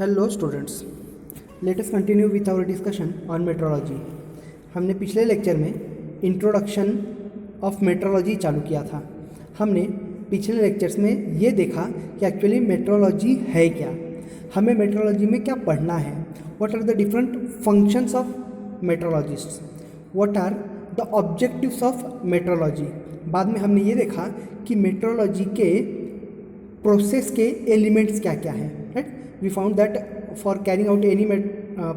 Hello students, let us continue with our discussion on metrology. हमने पिछले lecture में introduction of metrology चालू किया था। हमने पिछले लेक्चर्स में ये देखा कि एक्चुअली मेट्रोलॉजी है क्या, हमें मेट्रोलॉजी में क्या पढ़ना है, what are the different functions of metrologist, what are the objectives of metrology. बाद में हमने ये देखा कि मेट्रोलॉजी के प्रोसेस के एलिमेंट्स क्या क्या हैं, right. We found that for carrying out any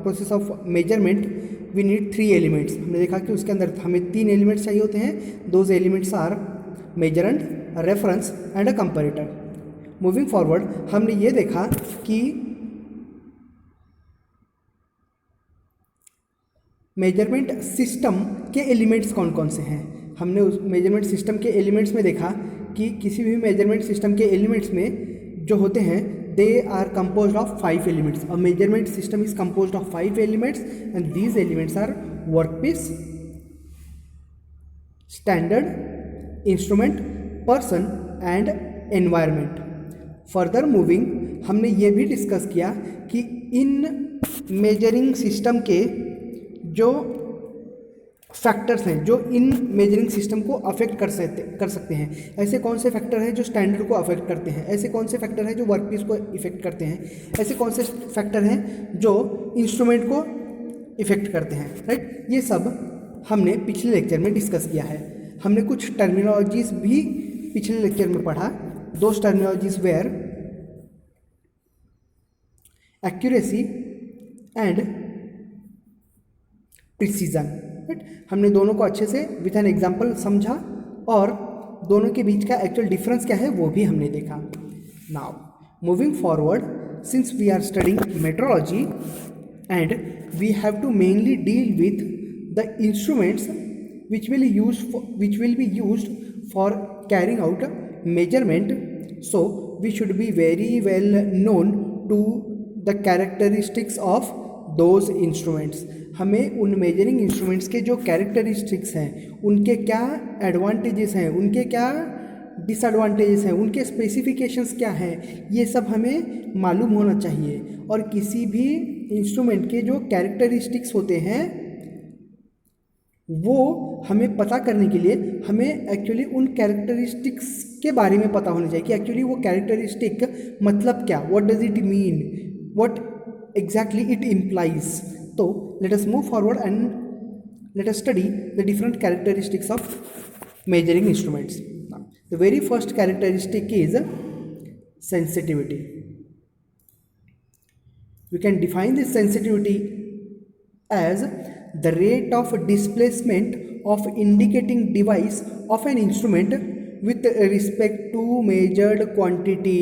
process of measurement we need 3 elements. हमने देखा कि उसके अंदर हमें 3 एलिमेंट्स चाहिए होते हैं। Those elements are measurand, reference and a comparator. Moving forward हमने ये देखा कि मेजरमेंट सिस्टम के एलिमेंट्स कौन कौन से हैं। हमने उस मेजरमेंट सिस्टम के एलिमेंट्स में देखा कि किसी भी मेजरमेंट सिस्टम के एलिमेंट्स में जो होते हैं they are composed of 5 elements. A measurement system is composed of 5 elements and these elements are workpiece, standard, instrument, person and environment. Further moving हमने ये भी डिस्कस किया कि इन मेजरिंग सिस्टम के जो फैक्टर्स हैं जो इन मेजरिंग सिस्टम को अफेक्ट कर सकते हैं, ऐसे कौन से फैक्टर हैं जो स्टैंडर्ड को अफेक्ट करते हैं, ऐसे कौन से फैक्टर हैं जो वर्कपीस को इफेक्ट करते हैं, ऐसे कौन से फैक्टर हैं जो इंस्ट्रूमेंट को इफेक्ट करते हैं, राइट। ये सब हमने पिछले लेक्चर में डिस्कस किया है। हमने कुछ टर्मिनोलॉजीज भी पिछले लेक्चर में पढ़ा। Those terminologies where accuracy and precision, right. हमने दोनों को अच्छे से विथ एन एग्जाम्पल समझा और दोनों के बीच का एक्चुअल डिफरेंस क्या है वो भी हमने देखा। Now moving forward, since we are studying metrology and we have to mainly deal with the instruments which will be used for carrying out measurement, so we should be very well known to the characteristics of those instruments। हमें उन measuring instruments के जो characteristics हैं, उनके क्या advantages हैं, उनके क्या डिसएडवांटेजेस हैं, उनके स्पेसिफिकेशंस क्या हैं, ये सब हमें मालूम होना चाहिए। और किसी भी इंस्ट्रूमेंट के जो कैरेक्टरिस्टिक्स होते हैं वो हमें पता करने के लिए हमें एक्चुअली उन कैरेक्टरिस्टिक्स के बारे में पता होना चाहिए कि एक्चुअली वो कैरेक्टरिस्टिक मतलब क्या, what does it mean, what exactly it implies. तो let us move forward and let us study the different characteristics of measuring instruments. The very first characteristic is sensitivity. We can define this sensitivity as the rate of displacement of indicating device of an instrument with respect to measured quantity।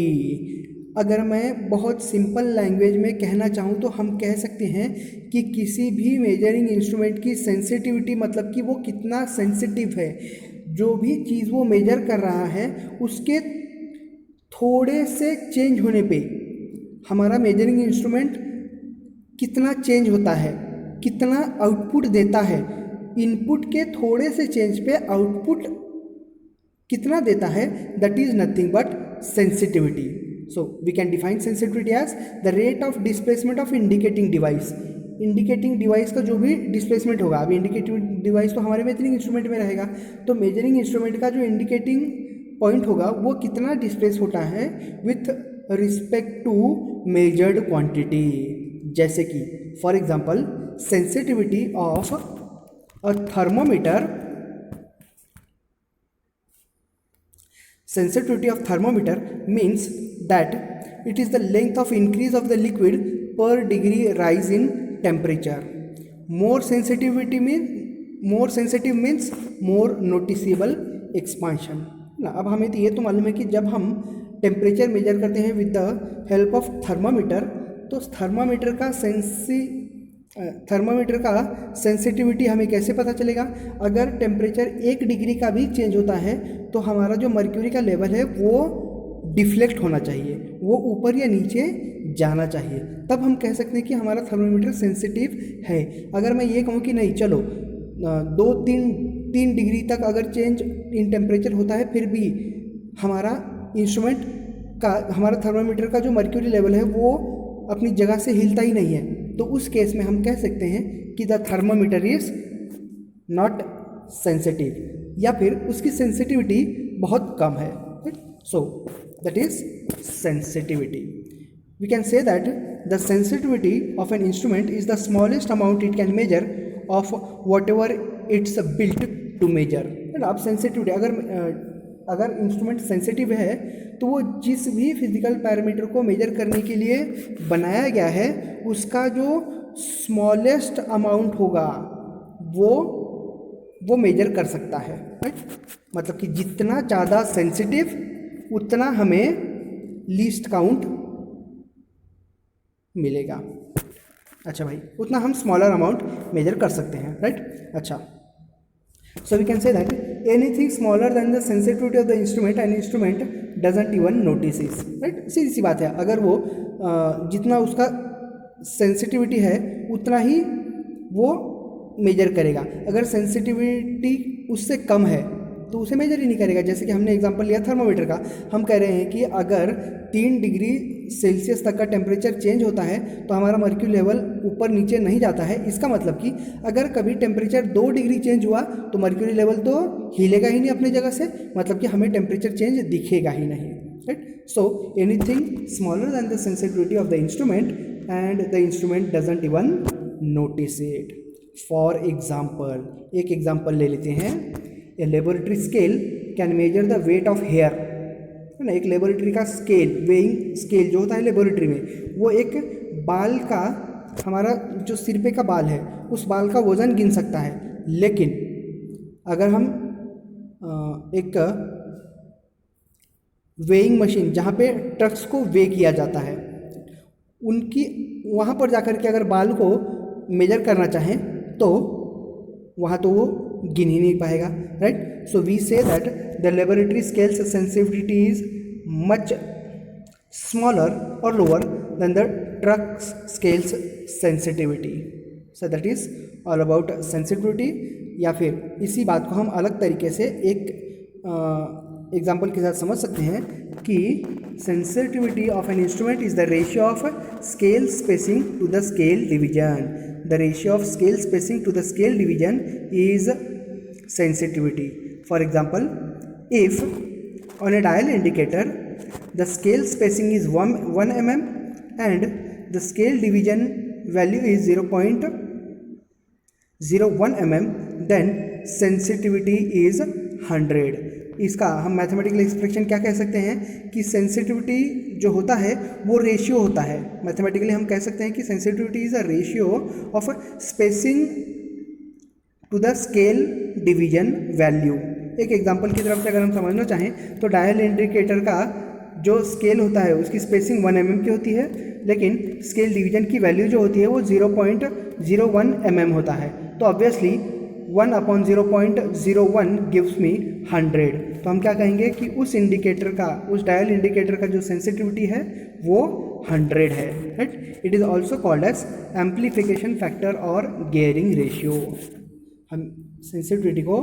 अगर मैं बहुत simple language में कहना चाहूँ तो हम कह सकते हैं कि किसी भी मेजरिंग इंस्ट्रूमेंट की सेंसिटिविटी मतलब कि वो कितना सेंसिटिव है, जो भी चीज़ वो मेजर कर रहा है उसके थोड़े से चेंज होने पे हमारा मेजरिंग इंस्ट्रूमेंट कितना चेंज होता है, कितना आउटपुट देता है, इनपुट के थोड़े से चेंज पे आउटपुट कितना देता है, that is nothing but sensitivity. So we can define sensitivity as the rate of displacement of indicating device. Indicating device का जो भी डिस्प्लेसमेंट होगा, अभी इंडिकेटिंग डिवाइस तो हमारे मेजरिंग इंस्ट्रूमेंट में रहेगा, तो मेजरिंग इंस्ट्रूमेंट का जो इंडिकेटिंग पॉइंट होगा वो कितना डिस्प्लेस होता है with respect to measured quantity. जैसे कि for example sensitivity of a thermometer, sensitivity of thermometer means that it is the length of increase of the liquid per degree rise in temperature. More sensitive means more noticeable expansion। अब हमें तो ये तो मालूम है कि जब हम टेम्परेचर मेजर करते हैं with the help of thermometer, तो थर्मामीटर का सेंसिटिविटी हमें कैसे पता चलेगा। अगर टेम्परेचर 1 डिग्री का भी चेंज होता है तो हमारा जो मर्क्यूरी का लेवल है वो डिफ्लेक्ट होना चाहिए, वो ऊपर या नीचे जाना चाहिए, तब हम कह सकते हैं कि हमारा थर्मामीटर सेंसिटिव है। अगर मैं ये कहूँ कि नहीं चलो 2-3 डिग्री तक अगर चेंज इन टेम्परेचर होता है फिर भी हमारा इंस्ट्रूमेंट का, हमारा थर्मामीटर का जो मर्क्यूरी लेवल है वो अपनी जगह से हिलता ही नहीं है, तो उस केस में हम कह सकते हैं कि the thermometer is not sensitive, या फिर उसकी सेंसिटिविटी बहुत कम है। So that is sensitivity. We can say that the sensitivity of an instrument is the smallest amount it can measure of whatever it's built to measure. अब sensitivity, अगर instrument sensitive है तो वो जिस भी फिजिकल पैरामीटर को major करने के लिए बनाया गया है उसका जो स्मॉलेस्ट अमाउंट होगा वो मेजर कर सकता है, राइट। मतलब कि जितना ज़्यादा सेंसिटिव उतना हमें लीस्ट काउंट मिलेगा। अच्छा भाई, उतना हम स्मॉलर अमाउंट मेजर कर सकते हैं, राइट। अच्छा, so we can say that anything smaller than the sensitivity of the instrument an instrument doesn't even notice it, right। सीधी सी बात है, अगर वो जितना उसका सेंसिटिविटी है उतना ही वो मेजर करेगा। अगर सेंसिटिविटी उससे कम है तो उसे मेजर ही नहीं करेगा। जैसे कि हमने एग्जांपल लिया थर्मामीटर का, हम कह रहे हैं कि अगर 3 डिग्री सेल्सियस तक का टेम्परेचर चेंज होता है तो हमारा मर्क्यूरी लेवल ऊपर नीचे नहीं जाता है। इसका मतलब कि अगर कभी टेम्परेचर 2 डिग्री चेंज हुआ तो मर्क्यूरी लेवल तो हिलेगा ही नहीं अपनी जगह से, मतलब कि हमें टेम्परेचर चेंज दिखेगा ही नहीं, right. So anything smaller than the sensitivity of the instrument and the instrument doesn't even notice it. For example, एक एग्जाम्पल ले लेते हैं। A laboratory scale can measure the weight of hair, है ना। एक लेबोरेटरी का स्केल, वेइंग स्केल जो होता है लेबोरेटरी में, वो एक बाल का, हमारा जो सिर पे का बाल है उस बाल का वज़न गिन सकता है। लेकिन अगर हम एक वेइंग मशीन जहाँ पे ट्रक्स को वे किया जाता है, उनकी वहाँ पर जाकर के अगर बाल को मेजर करना चाहें तो वहाँ तो वो गिन ही नहीं पाएगा, right. So we say that the laboratory scales sensitivity is much smaller और lower than the truck scales sensitivity. So that is all about sensitivity. या फिर इसी बात को हम अलग तरीके से एक एग्जाम्पल के साथ समझ सकते हैं कि sensitivity of an instrument is the ratio of scale spacing to the scale division. The ratio of scale spacing to the scale division is sensitivity. For example, if on a dial indicator the scale spacing is 1 mm and the scale division value is 0.01 mm, then sensitivity is 100. इसका हम mathematical expression क्या कह सकते हैं कि sensitivity जो होता है वो रेशियो होता है। मैथमेटिकली हम कह सकते हैं कि sensitivity is a ratio of spacing to the scale division value. एक एग्जांपल की तरफ से अगर हम समझना चाहें तो डायल इंडिकेटर का जो स्केल होता है उसकी स्पेसिंग 1 mm की होती है, लेकिन स्केल डिवीजन की वैल्यू जो होती है वो 0.01 mm होता है। तो ऑब्वियसली 1/0.01 गिव्स मी 100। तो हम क्या कहेंगे कि उस इंडिकेटर का, उस डायल इंडिकेटर का जो सेंसिटिविटी है वो 100 है, right. It is also called as amplification factor और गेयरिंग रेशियो। हम सेंसिटिविटी को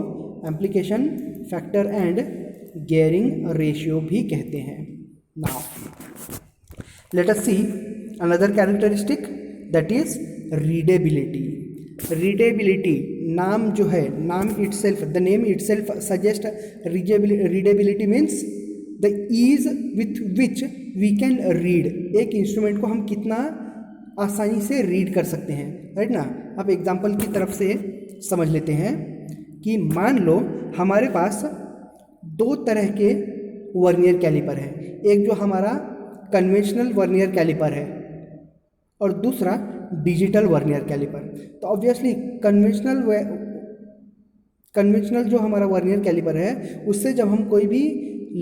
amplification factor and gearing ratio भी कहते हैं। Now let us see another characteristic, that is readability. Readability, नाम जो है, नाम itself, the name itself suggest readability means the ease with which we can read. एक इंस्ट्रूमेंट को हम कितना आसानी से रीड कर सकते हैं, राइट ना। अब एग्जांपल की तरफ से समझ लेते हैं कि मान लो हमारे पास 2 तरह के वर्नियर कैलिपर हैं। एक जो हमारा कन्वेंशनल वर्नियर कैलिपर है और दूसरा डिजिटल वर्नियर कैलिपर। तो ऑब्वियसली कन्वेंशनल जो हमारा वर्नियर कैलिपर है उससे जब हम कोई भी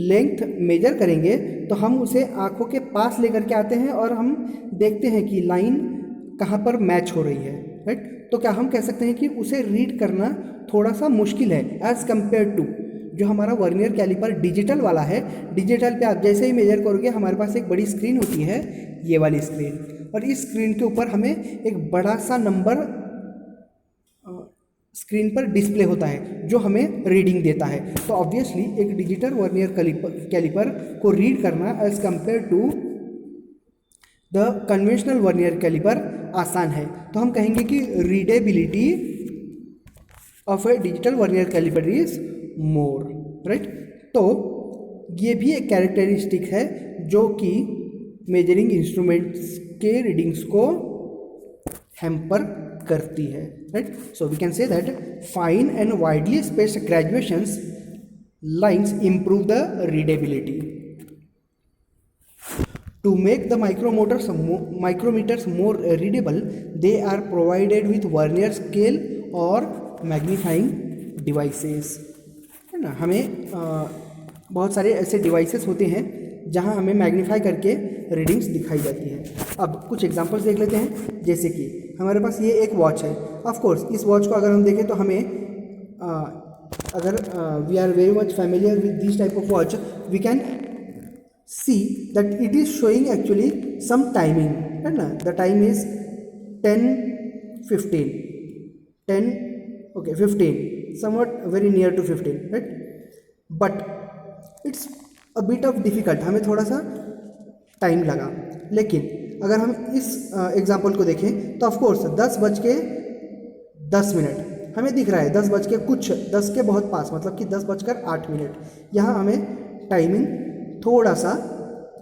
लेंथ मेजर करेंगे तो हम उसे आंखों के पास लेकर के आते हैं और हम देखते हैं कि लाइन कहाँ पर मैच हो रही है, राइट। तो क्या हम कह सकते हैं कि उसे रीड करना थोड़ा सा मुश्किल है एज़ कम्पेयर टू जो हमारा वर्नियर कैलिपर डिजिटल वाला है। डिजिटल पे आप जैसे ही मेजर करोगे हमारे पास एक बड़ी स्क्रीन होती है, ये वाली स्क्रीन, और इस स्क्रीन के ऊपर हमें एक बड़ा सा नंबर स्क्रीन पर डिस्प्ले होता है जो हमें रीडिंग देता है। तो ऑब्वियसली एक डिजिटल वर्नियर कैलिपर को रीड करना as compare to the conventional vernier calliper आसान है, तो हम कहेंगे कि readability of a digital vernier calliper is more, right. तो ये भी एक कैरेक्टरिस्टिक है जो कि मेजरिंग इंस्ट्रूमेंट्स के रीडिंग्स को हैम्पर करती है, right. So we can say that fine and widely spaced graduations lines improve the readability. To make the micrometers more readable, they are provided with vernier scale or magnifying devices, है ना। हमें बहुत सारे ऐसे devices होते हैं जहां हमें मैग्नीफाई करके रीडिंग्स दिखाई जाती है। अब कुछ एग्जांपल्स देख लेते हैं, जैसे कि हमारे पास ये एक वॉच है। ऑफ कोर्स इस वॉच को अगर हम देखें तो हमें अगर we are very much familiar with this type of watch, we can see that it is showing actually some timing, है ना। The time is 10:15, 10 okay 15, somewhat very near to 15, right, but it's a bit of difficult, हमें थोड़ा सा time लगा। लेकिन अगर हम इस एग्जाम्पल को देखें तो ऑफकोर्स 10:10 हमें दिख रहा है, 10 के बहुत पास, मतलब कि 10:08। यहाँ हमें टाइमिंग थोड़ा सा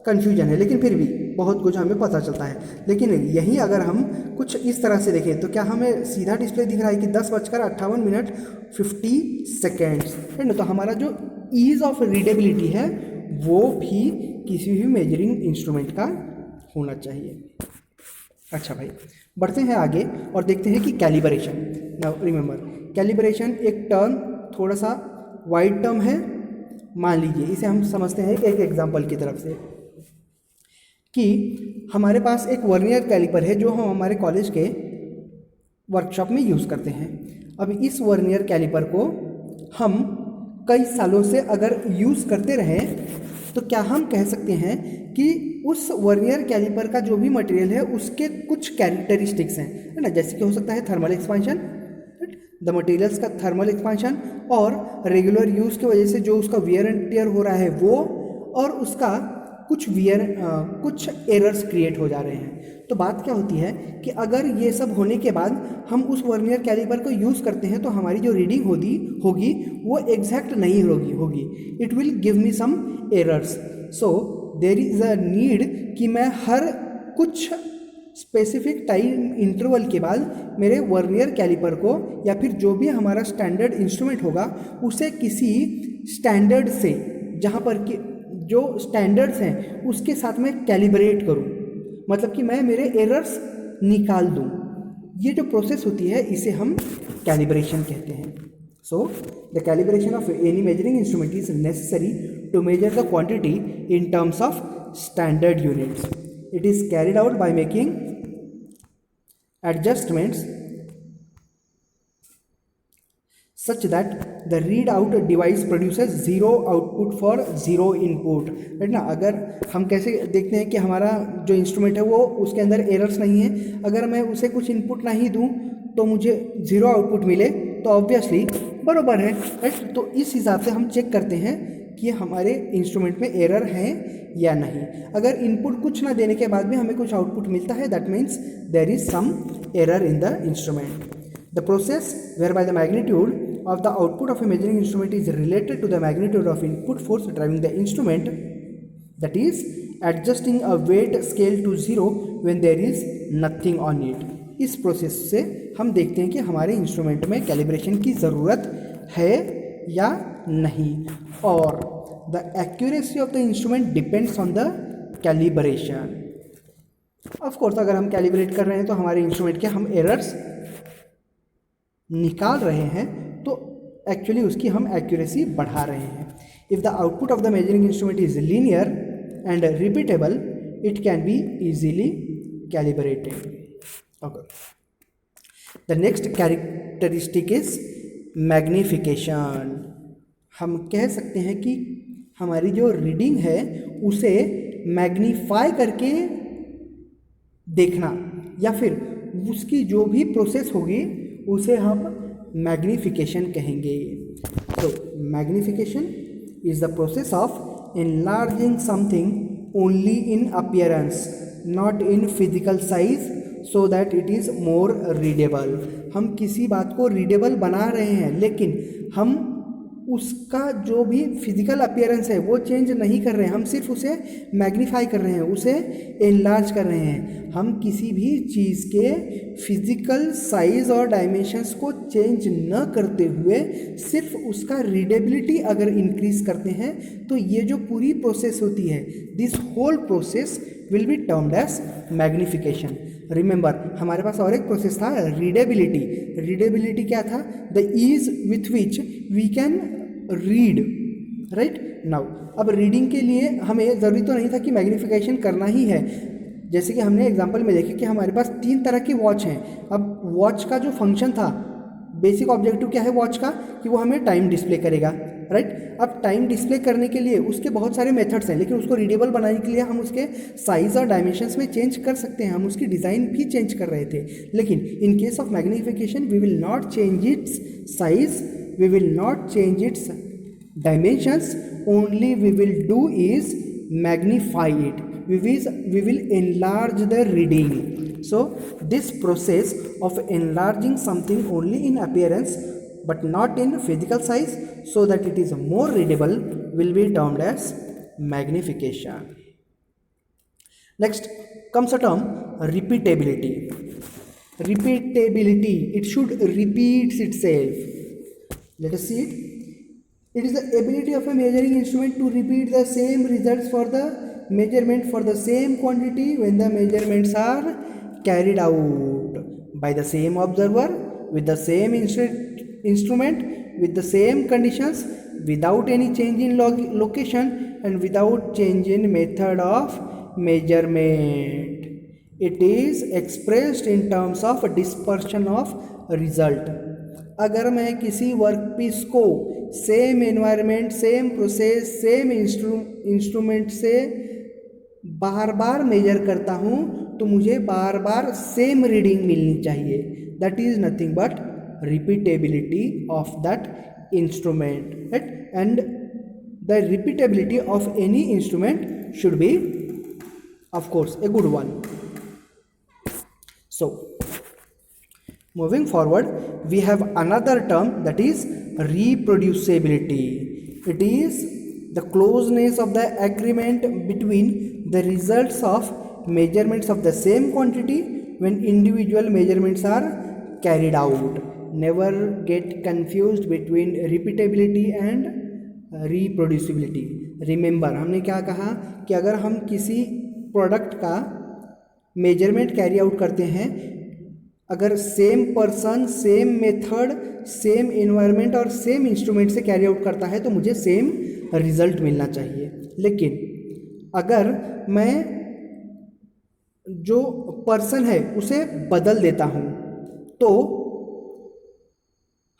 कन्फ्यूजन है, लेकिन फिर भी बहुत कुछ हमें पता चलता है। लेकिन यहीं अगर हम कुछ इस तरह से देखें तो क्या हमें सीधा डिस्प्ले दिख रहा है कि 10:58:50 है ना। तो हमारा जो ईज़ ऑफ रीडेबिलिटी है वो भी किसी भी मेजरिंग इंस्ट्रूमेंट का होना चाहिए। अच्छा भाई, बढ़ते हैं आगे और देखते हैं कि कैलिब्रेशन। नाउ रिमेंबर, कैलिब्रेशन एक टर्म थोड़ा सा वाइड टर्म है। मान लीजिए इसे हम समझते हैं एक एग्जांपल की तरफ से कि हमारे पास एक वर्नियर कैलिपर है जो हम हमारे कॉलेज के वर्कशॉप में यूज़ करते हैं। अब इस वर्नियर कैलिपर को हम कई सालों से अगर यूज़ करते रहें तो क्या हम कह सकते हैं कि उस वर्नियर कैलिपर का जो भी मटेरियल है उसके कुछ कैरेक्टरिस्टिक्स हैं, है ना। जैसे कि हो सकता है थर्मल एक्सपांशन, द मटेरियल्स का थर्मल एक्सपांशन, और रेगुलर यूज़ की वजह से जो उसका वियर एंड टियर हो रहा है वो, और उसका कुछ एरर्स क्रिएट हो जा रहे हैं। तो बात क्या होती है कि अगर ये सब होने के बाद हम उस वर्नियर कैलिपर को यूज़ करते हैं तो हमारी जो रीडिंग होगी वो एग्जैक्ट नहीं होगी, it will give me some errors. So there is a need कि मैं हर कुछ स्पेसिफिक टाइम इंटरवल के बाद मेरे वर्नियर कैलिपर को या फिर जो भी हमारा स्टैंडर्ड इंस्ट्रूमेंट होगा उसे किसी स्टैंडर्ड से, जहाँ पर कि जो स्टैंडर्ड्स हैं उसके साथ में कैलिब्रेट करूं, मतलब कि मैं मेरे एरर्स निकाल दूं। ये जो प्रोसेस होती है इसे हम कैलिब्रेशन कहते हैं। So the calibration of any measuring instrument is necessary to measure the quantity in terms of standard units. It is carried out by making adjustments such that the readout device produces zero output for zero input, है ना। अगर हम कैसे देखते हैं कि हमारा जो इंस्ट्रूमेंट है वो उसके अंदर एरर्स नहीं है, अगर मैं उसे कुछ इनपुट नहीं दूं तो मुझे ज़ीरो आउटपुट मिले तो ऑब्वियसली बराबर है, राइट। तो इस हिसाब से हम चेक करते हैं कि हमारे इंस्ट्रूमेंट में एरर हैं या नहीं। अगर इनपुट कुछ ना देने के बाद भी हमें कुछ आउटपुट मिलता है, that means there is some error in the instrument. The process whereby the magnitude of the output of a measuring instrument is related to the magnitude of input force driving the instrument, that is adjusting a weight scale to zero when there is nothing on it. इस process से हम देखते हैं कि हमारे instrument में calibration की ज़रूरत है या नहीं, और the accuracy of the instrument depends on the calibration. Of course अगर हम कैलिब्रेट कर रहे हैं तो हमारे इंस्ट्रूमेंट के हम एरर्स निकाल रहे हैं तो एक्चुअली उसकी हम एक्यूरेसी बढ़ा रहे हैं। If the output of the measuring instrument is linear and repeatable it can be easily calibrated. Okay, the next characteristic is magnification. हम कह सकते हैं कि हमारी जो रीडिंग है उसे मैग्नीफाई करके देखना, या फिर उसकी जो भी प्रोसेस होगी उसे हम मैग्निफिकेशन कहेंगे। तो magnification is the process of enlarging something only in appearance not in physical size so that it is more readable. हम किसी बात को रीडेबल बना रहे हैं लेकिन हम उसका जो भी फिजिकल अपीयरेंस है वो चेंज नहीं कर रहे हैं, हम सिर्फ उसे मैग्नीफाई कर रहे हैं, उसे एनलार्ज कर रहे हैं. हम किसी भी चीज़ के फिजिकल साइज और डायमेंशंस को चेंज न करते हुए सिर्फ उसका रीडेबिलिटी अगर इंक्रीज करते हैं तो ये जो पूरी प्रोसेस होती है, this whole process will be termed as magnification. Remember, हमारे पास और एक प्रोसेस था रीडेबिलिटी. रीडेबिलिटी क्या था? The ease with which we can read, right. Now अब रीडिंग के लिए हमें ज़रूरी तो नहीं था कि मैग्नीफिकेशन करना ही है. जैसे कि हमने एग्जांपल में देखा कि हमारे पास 3 तरह की वॉच हैं. अब वॉच का जो फंक्शन था, बेसिक ऑब्जेक्टिव क्या है वॉच का, कि वो हमें टाइम डिस्प्ले करेगा, राइट. अब टाइम डिस्प्ले करने के लिए उसके बहुत सारे मेथड्स हैं, लेकिन उसको रीडेबल बनाने के लिए हम उसके साइज़ और डायमेंशंस में चेंज कर सकते हैं. हम उसकी डिज़ाइन भी चेंज कर रहे थे, लेकिन in case of magnification we will not change its size, we will not change its dimensions, only we will do is magnify it. We will enlarge the reading. So this process of enlarging something only in appearance but not in physical size so that it is more readable will be termed as magnification. Next comes a term repeatability. Repeatability, it should repeat itself. Let us see it. It is the ability of a measuring instrument to repeat the same results for the measurement for the same quantity when the measurements are carried out by the same observer with the same instrument with the same conditions without any change in location and without change in method of measurement. It is expressed in terms of dispersion of result. अगर मैं किसी workpiece को same environment, same process, same instrument से बार बार major करता हूँ तो मुझे बार बार same reading मिलनी चाहिए. That is nothing but repeatability of that instrument, right. And the repeatability of any instrument should be of course a good one. So moving forward, we have another term that is reproducibility. It is the closeness of the agreement between the results of measurements of the same quantity when individual measurements are carried out. Never get confused between repeatability and reproducibility. Remember, हमने क्या कहा कि अगर हम किसी product का measurement carry out करते हैं, अगर same person, same method, same environment और सेम इंस्ट्रूमेंट से कैरी आउट करता है तो मुझे सेम रिजल्ट मिलना चाहिए. लेकिन अगर मैं जो पर्सन है उसे बदल देता हूँ तो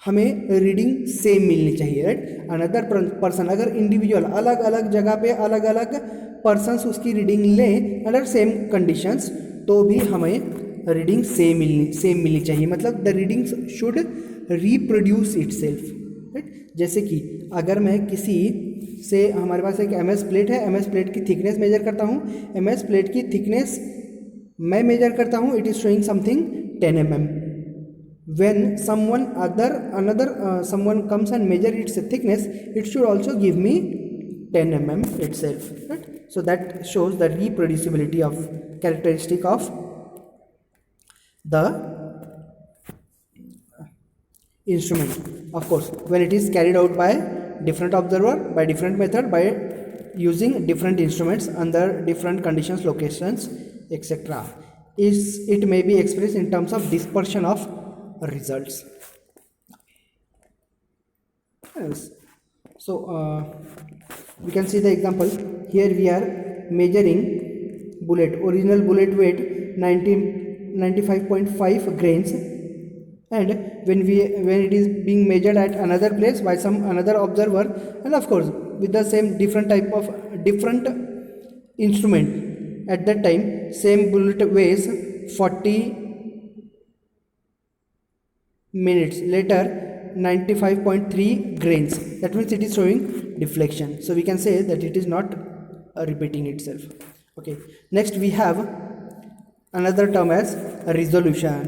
हमें रीडिंग सेम मिलनी चाहिए, राइट. अनदर पर्सन, अगर इंडिविजुअल अलग अलग जगह पे अलग अलग पर्सन्स उसकी रीडिंग लें अंडर सेम कंडीशंस तो भी हमें रीडिंग सेम मिलनी चाहिए. मतलब the readings should reproduce itself, right. जैसे कि अगर मैं किसी से, हमारे पास एक एमएस प्लेट है, एमएस प्लेट की थिकनेस मेजर करता हूँ, एमएस प्लेट की थिकनेस मैं मेजर करता हूँ, it is showing something 10 mm. when someone comes and measure its thickness, it should also give me 10 mm itself, right. So that shows the reproducibility of characteristic of the instrument. Of course, when it is carried out by different observer, by different method, by using different instruments under different conditions, locations, etc., it may be expressed in terms of dispersion of results. Yes. So we can see the example here. We are measuring bullet, original bullet weight 95.5 grains, and when it is being measured at another place by some another observer, and of course with the same different type of different instrument, at that time same bullet weighs 40 minutes later 95.3 grains. That means it is showing deflection, so we can say that it is not repeating itself. Okay, next we have another term as resolution.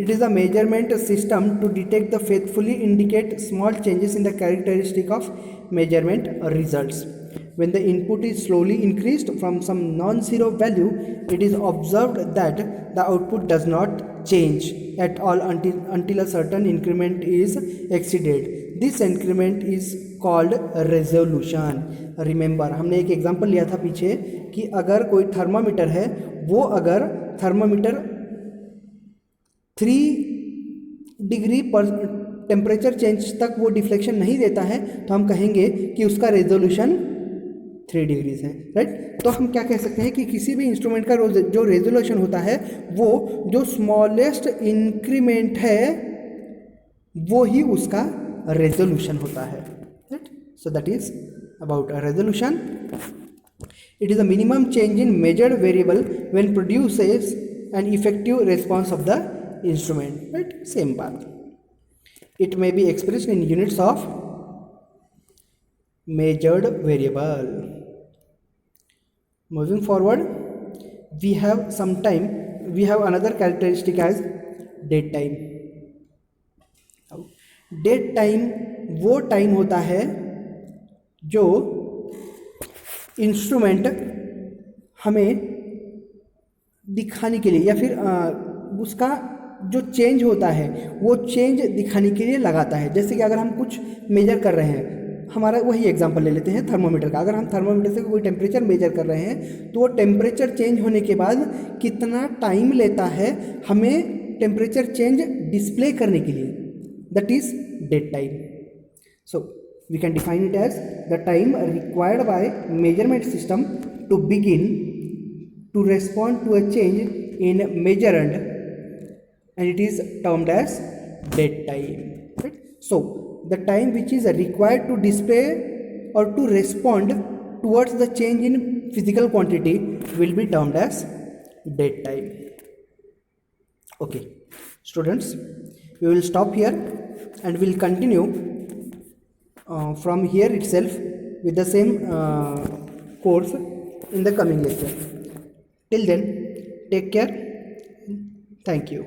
It is a measurement system to detect the faithfully indicate small changes in the characteristic of measurement results. When the input is slowly increased from some non-zero value, it is observed that the output does not change at all until a certain increment is exceeded. This increment is called resolution. Remember, हमने एक example लिया था पीछे कि अगर कोई thermometer है, वो अगर थर्मामीटर 3 डिग्री पर टेम्परेचर चेंज तक वो डिफ्लेक्शन नहीं देता है, तो हम कहेंगे कि उसका रेजोल्यूशन 3 डिग्रीज है, राइट। तो हम क्या कह सकते हैं कि किसी भी इंस्ट्रूमेंट का जो रेजोल्यूशन होता है वो जो स्मॉलेस्ट इंक्रीमेंट है वो ही उसका रेजोल्यूशन होता है, right. So that is about resolution. It is a minimum change in measured variable when produces an effective response of the instrument, right? Same path. It may be expressed in units of measured variable. Moving forward, we have another characteristic as dead time. Dead time वो time होता है जो instrument हमें दिखाने के लिए या फिर उसका जो चेंज होता है वो चेंज दिखाने के लिए लगाता है. जैसे कि अगर हम कुछ मेजर कर रहे हैं, हमारा वही एग्जांपल ले लेते हैं थर्मोमीटर का. अगर हम थर्मोमीटर से कोई टेम्परेचर मेजर कर रहे हैं तो वो टेम्परेचर चेंज होने के बाद कितना टाइम लेता है हमें टेम्परेचर चेंज डिस्प्ले करने के लिए, that is dead time. So we can define it as the time required by measurement system to begin to respond to a change in measured, and it is termed as dead time, right? So the time which is required to display or to respond towards the change in physical quantity will be termed as dead time. Okay students, we will stop here and we'll continue from here itself with the same course in the coming lecture. Till then, take care. Thank you.